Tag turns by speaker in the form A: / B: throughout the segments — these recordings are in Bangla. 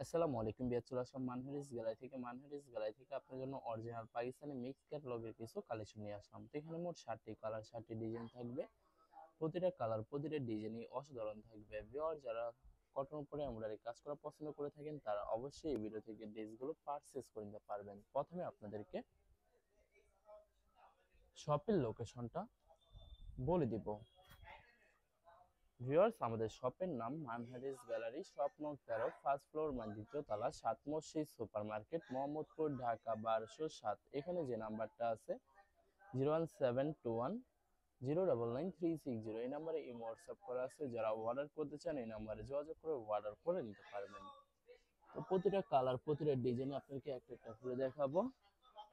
A: আসসালামু আলাইকুম বিয়ার, চলে আসলাম মানহারিস গ্যালারি থেকে আপনার জন্য অরিজিনাল পাকিস্তানি মিক্স ক্যাটালগের কিছু কালেকশন নিয়ে আসলাম। তো এখানে মোট 7টি কালার, 7টি ডিজাইন থাকবে। প্রতিটা কালার, প্রতিটা ডিজাইনই অসাধারণ থাকবে। ভিউয়ার যারা কটন উপরে এমব্রয়ডারি কাজ করা পছন্দ করে থাকেন তারা অবশ্যই এই ভিডিও থেকে ড্রেসগুলো পারচেজ করে নিতে পারবেন। প্রথমে আপনাদেরকে শপের লোকেশনটা বলে দিব। ভিউয়ার্স, আমাদের শপের নাম মানহারিস গ্যালারি, শপ নং 13, ফার্স্ট ফ্লোর, দ্বিতীয় তলা, 7 মসজিদ সুপার মার্কেট, মোহাম্মদপুর, ঢাকা 1207। এখানে যে নাম্বারটা আছে 01721099360, এই নাম্বারে ইমো হোয়াটসঅ্যাপ করা আছে। যারা অর্ডার করতে চান এই নাম্বারে যোগাযোগ করে অর্ডার করে নিতে পারবেন। তো প্রতিটা কালার, প্রতিটা ডিজাইন আপনাকে একটা একটা করে দেখাবো।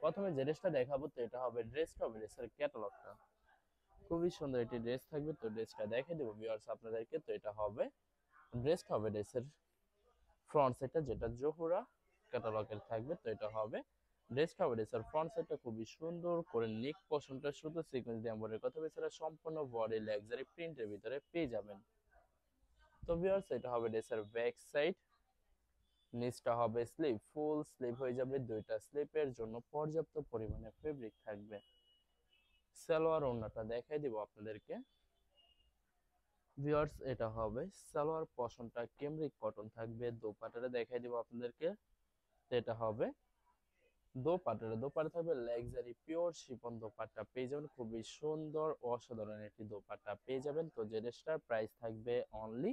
A: প্রথমে যে ড্রেসটা দেখাবো তো এটা হবে ড্রেসের ক্যাটালগটা। খুবই সুন্দর একটি ড্রেস থাকবে, তো ড্রেসটা দেখে দেবো ভিউয়ার্স আপনাদেরকে। তো এটা হবে ড্রেসের ফ্রন্ট সাইডটা, যেটা জোহরা ক্যাটালগের থাকবে। তো এটা হবে ড্রেসের ফ্রন্ট সাইডটা খুবই সুন্দর করে নেক পশনটা শুধু সিকোয়েন্স দিয়ে এমব্রয়ডারি কথা এছাড়া সম্পূর্ণ বডি লাক্সারি প্রিন্টের ভিতরে পেয়ে যাবেন। তো ভিউয়ার্স, এটা হবে ড্রেসের ব্যাক সাইড। নিচটা হবে স্লিভ, ফুল স্লিভ হয়ে যাবে। দুইটা স্লিপের জন্য পর্যাপ্ত পরিমাণে ফেব্রিক থাকবে। সালোয়ার ওড়নাটা দেখাই দিব আপনাদেরকে। ভিউয়ার্স, এটা হবে সালোয়ার পশনটা কেমরিক কটন থাকবে। দোপাট্টাটা দেখাই দিব আপনাদেরকে। এটা হবে দোপাট্টা থাকবে লাক্সারি পিওর শিফন দোপাট্টা পেয়ে যাবেন। খুবই সুন্দর অসাধারণ একটি দোপাট্টা পেয়ে যাবেন। তো যে ড্রেসটার প্রাইস থাকবে অনলি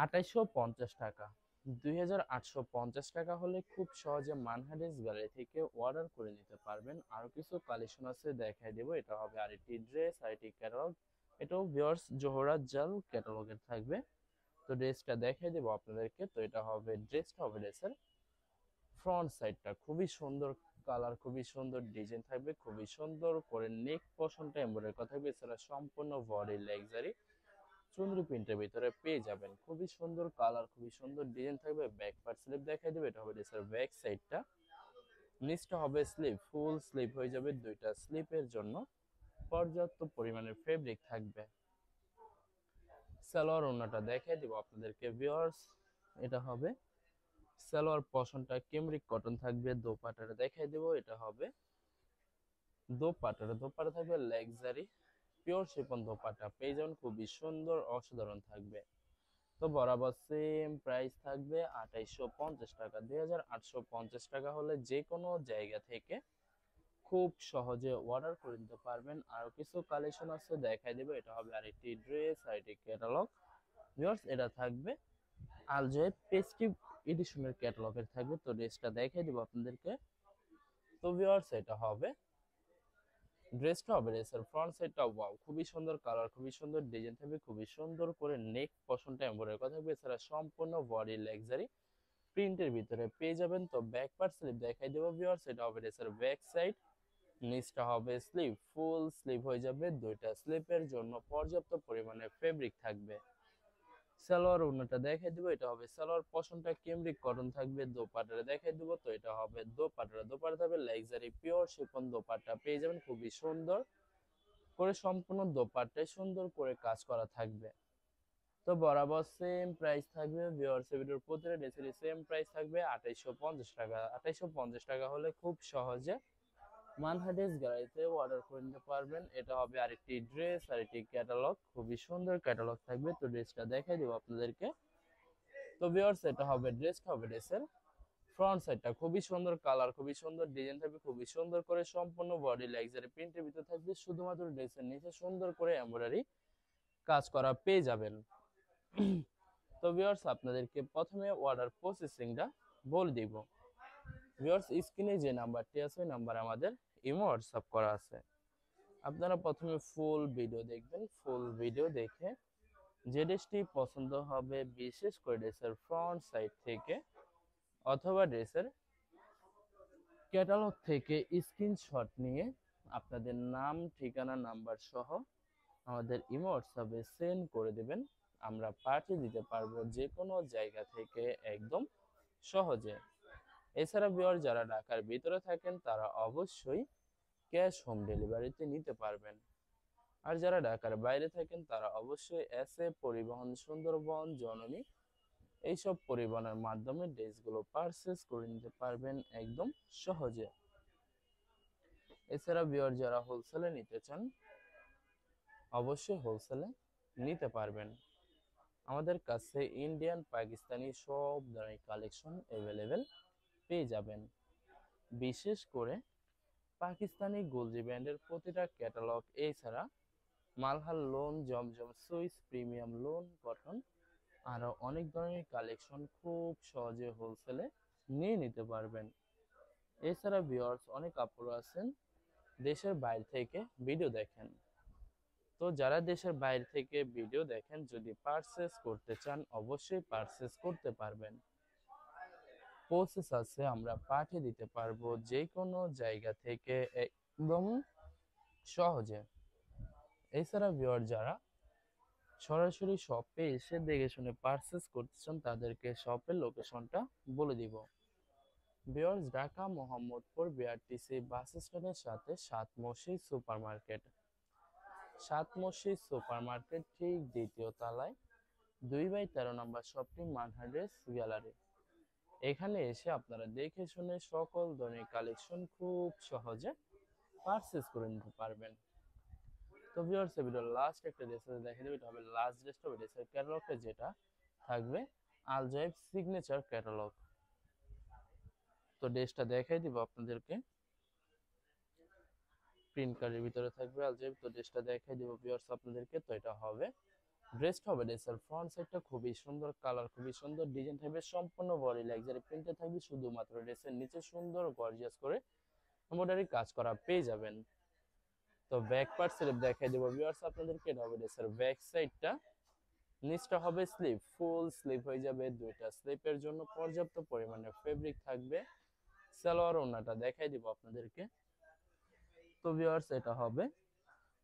A: 2850 টাকা। 2850 টাকা হলে খুব সহজে মানহারিস গ্যালারি থেকে অর্ডার করে নিতে পারবেন। আরো কিছু কালেকশন আছে দেখাই দেবো। এটা হবে আরেকটি ড্রেস, আরেকটি ক্যাটালগ। এটাও ভিউয়ার্স জোহরা জাল ক্যাটালগের থাকবে। তো ড্রেসটা দেখাই দেবো আপনাদেরকে। তো এটা হবে ড্রেসের ফ্রন্ট সাইডটা খুবই সুন্দর কালার, খুবই সুন্দর ডিজাইন থাকবে। খুবই সুন্দর করে নেক পশনটা এমব্রয়ডারি করা থাকবে। এছাড়া সম্পূর্ণ বডি লাক্সারি চুনরি প্রিন্টের ভিতরে পেয়ে যাবেন। খুবই সুন্দর কালার, খুবই সুন্দর ডিজাইন থাকবে। ব্যাক পার্ট স্লিপ দেখাই দেবে। এটা হবে ড্রেসের ব্যাক সাইডটা। নিচটা হবে স্লিপ, ফুল স্লিপ হয়ে যাবে। দুইটা স্লিপের জন্য পর্যাপ্ত পরিমাণের ফেব্রিক থাকবে। সালোয়ার ওড়নাটা দেখাই দিব আপনাদেরকে ভিউয়ার্স। এটা হবে সালোয়ার পশনটা কেমরিক কটন থাকবে। দোপাট্টাটা দেখাই দেব। এটা হবে দোপাট্টা থাকবে লাক্সারি পিওর শিফন দোপাট্টা পেয়ে যাবেন। খুবই সুন্দর অসাধারণ থাকবে। তো বরাবর সেম প্রাইস থাকবে 2850 টাকা। 2850 টাকা হলে যে কোনো জায়গা থেকে খুব সহজে অর্ডার করে দিতে পারবেন। আরো কিছু কালেকশন আছে দেখাই দেবো। এটা হবে আরেকটি ড্রেস, আরেকটি ক্যাটালগ। ভিউয়ার্স, এটা থাকবে আলজয়ের পেস্টিভ এডিশনের ক্যাটালগের থাকবে। তো ড্রেসটা দেখাই দিব আপনাদেরকে। তো ভিউয়ার্স, এটা হবে ড্রেসের ফ্রন্ট সাইডটা ওয়াও, খুবই সুন্দর কালার, খুবই সুন্দর ডিজাইন থাকবে। খুবই সুন্দর করে নেক পশনটা এমব্রয়ডারি করা থাকবে। এছাড়া সম্পূর্ণ বডি লাক্সারি প্রিন্টের ভিতরে পেয়ে যাবেন। তো ব্যাক পার্ট স্লিপ দেখাই দেবো ভিউয়ার্স। এটা হবে ড্রেসের ব্যাক সাইড। নিচটা হবে স্লিভ, ফুল স্লিভ হয়ে যাবে। দুইটা স্লিপের জন্য পর্যাপ্ত পরিমাণে ফেব্রিক থাকবে। সালোয়ার ওড়নাটা দেখাই দিব। এটা হবে সালোয়ার পশনটা কেমব্রিক কটন থাকবে। দোপাট্টাটা দেখাই দিব। তো এটা হবে দোপাট্টা থাকবে লাক্সারি পিওর শিফন দোপাট্টা পেয়ে যাবেন। খুবই সুন্দর করে সম্পূর্ণ দোপাট্টায় সুন্দর করে কাজ করা থাকবে। তো বরাবর সেম প্রাইস থাকবে ভিউয়ার্স, ভিডিওর প্রতিটা ড্রেসেরই সেম প্রাইস থাকবে 2850 টাকা। 2850 টাকা হলে খুব সহজে মানহাটিস গ্যালারিতে অর্ডার করে নিতে পারবেন। এটা হবে আরেকটি ড্রেস, আরেকটি ক্যাটালগ। খুবই সুন্দর ক্যাটালগ থাকবে। তো ড্রেসটা দেখাই দেবো আপনাদেরকে। তো ভিউয়ার্স, এটা হবে ড্রেসের ফ্রন্ট সাইডটা খুবই সুন্দর কালার, খুবই সুন্দর ডিজাইন থাকবে। খুবই সুন্দর করে সম্পূর্ণ বডি লাক্সারি প্রিন্টের ভিতরে থাকবে। শুধুমাত্র ড্রেসের নিচে সুন্দর করে এমব্রয়ডারি কাজ করা পেয়ে যাবেন। তো ভিউয়ার্স, আপনাদেরকে প্রথমে অর্ডার প্রসেসিংটা বলে দিব। ভিউয়ার্স, স্ক্রিনে যে নাম্বারটি আছে ওই নাম্বারে আমাদের ইমো হোয়াটসঅ্যাপ করা আছে। আপনারা প্রথমে ফুল ভিডিও দেখবেন। ফুল ভিডিও দেখে যে ড্রেসটি পছন্দ হবে, বিশেষ করে ড্রেসের ফ্রন্ট সাইড থেকে অথবা ড্রেসের ক্যাটালগ থেকে স্ক্রিনশট নিয়ে আপনাদের নাম, ঠিকানা, নাম্বার সহ আমাদের ইমো হোয়াটসঅ্যাপে সেন্ড করে দেবেন। আমরা পাঠিয়ে দিতে পারবো যে কোনো জায়গা থেকে একদম সহজে। এছাড়া ভিউয়ার যারা ঢাকার ভিতরে থাকেন তারা অবশ্যই ক্যাশ হোম ডেলিভারিতে নিতে পারবেন। আর যারা ঢাকার বাইরে থাকেন তারা অবশ্যই এসএ পরিবহন, সুন্দরবন, জননী এইসব পরিবহনের মাধ্যমে ড্রেসগুলো পারচেজ করে নিতে পারবেন একদম সহজে। এছাড়া ভিউয়ার যারা হোলসেলে নিতে চান অবশ্যই হোলসেলে নিতে পারবেন। আমাদের কাছে ইন্ডিয়ান পাকিস্তানি সব ধরনের কালেকশন অ্যাভেলেবেল পেয়ে যাবেন। বিশেষ করে পাকিস্তানি গোলজি ব্র্যান্ডের প্রতিটা ক্যাটালগ, এছাড়া মালহার লোন, জমজম সুইস, প্রিমিয়াম লোন, কটন, আরো অনেক ধরনের কালেকশন খুব সহজে হোলসেলে নিয়ে নিতে পারবেন। এছাড়া ভিউয়ার্স অনেক আপুরা আছেন দেশের বাইরে থেকে ভিডিও দেখেন। তো যারা দেশের বাইরে থেকে ভিডিও দেখেন, যদি পারচেস করতে চান অবশ্যই পারচেস করতে পারবেন। প্রসেস আছে, আমরা পাঠিয়ে দিতে পারবো যে কোনো জায়গা থেকে একদম সহজে। এছাড়া ভিউয়ার যারা সরাসরি শপে এসে দেখে শুনে পারচেস করতে চান তাদেরকে শপের লোকেশনটা বলে দিব। ভিউয়ার্স ঢাকা মোহাম্মদপুর বিআরটিসি বাস স্ট্যান্ডের সাথে সাত মসজিদ সুপার মার্কেট। সাত মসজিদ সুপার মার্কেট ঠিক দ্বিতীয় তলায় 2/13 নম্বর শপটি মানহার্ডেস গ্যালারি। এখানে এসে আপনারা দেখে শুনে সকল ধরনের কালেকশন খুব সহজে পারচেজ করে নিতে পারবেন। তো ভিউয়ার্স ভিডিওর লাস্ট একটা ড্রেস দেখে দেবো, এটা হবে লাস্ট ড্রেসটা, ড্রেসের ক্যাটালগটা যেটা থাকবে আল জাইব সিগনেচার ক্যাটালগ। তো ড্রেসটা দেখাই দিব আপনাদেরকে, প্রিন্ট কার্ডের ভিতরে থাকবে আল জাইব। তো ড্রেসটা দেখাই দিব ভিউয়ার্স আপনাদেরকে। তো এটা হবে ড্রেসটা হবে ড্রেসের ফ্রন্ট সাইডটা খুবই সুন্দর, কালার খুবই সুন্দর, ডিজাইন থাকবে সম্পূর্ণ বডি লাক্সারি প্রিন্টে থাকবে। শুধুমাত্র ড্রেসের নিচে সুন্দর গর্জিয়াস করে এমব্রয়ডারি কাজ করা পেয়ে যাবেন। তো ব্যাক পার্ট স্লিপ দেখাই দেবো ভিউয়ার্স আপনাদেরকে। এটা হবে ড্রেসের ব্যাক সাইডটা, নিচটা হবে স্লিপ, ফুল স্লিপ হয়ে যাবে। দুইটা স্লিপের জন্য পর্যাপ্ত পরিমাণে ফেব্রিক থাকবে। সালোয়ার ওড়নাটা দেখাই দিব আপনাদেরকে। তো ভিউয়ার্স এটা হবে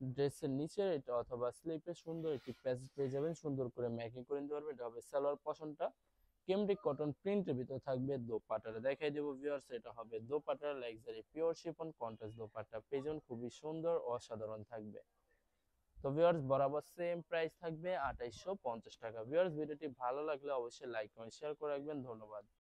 A: ড্রেসের নিচে এটা অথবা স্লিপে সুন্দর একটি প্যাচ পেয়ে যাবেন, সুন্দর করে মেকিং করে নিতে পারবেন। এটা হবে সালোয়ার পশনটা কেমব্রিক কটন প্রিন্টের ভিতরে থাকবে। দোপাট্টাটা দেখাই দেবো ভিউয়ার্স, এটা হবে dupatta luxury pure chiffon contrast dupatta পেয়ে যাবেন, খুবই সুন্দর অসাধারণ থাকবে। তো ভিউয়ার্স বরাবর সেম প্রাইস থাকবে 2850 টাকা। ভিউয়ার্স ভিডিওটি ভালো লাগলে অবশ্যই লাইক কমেন্ট শেয়ার করে রাখবেন। ধন্যবাদ।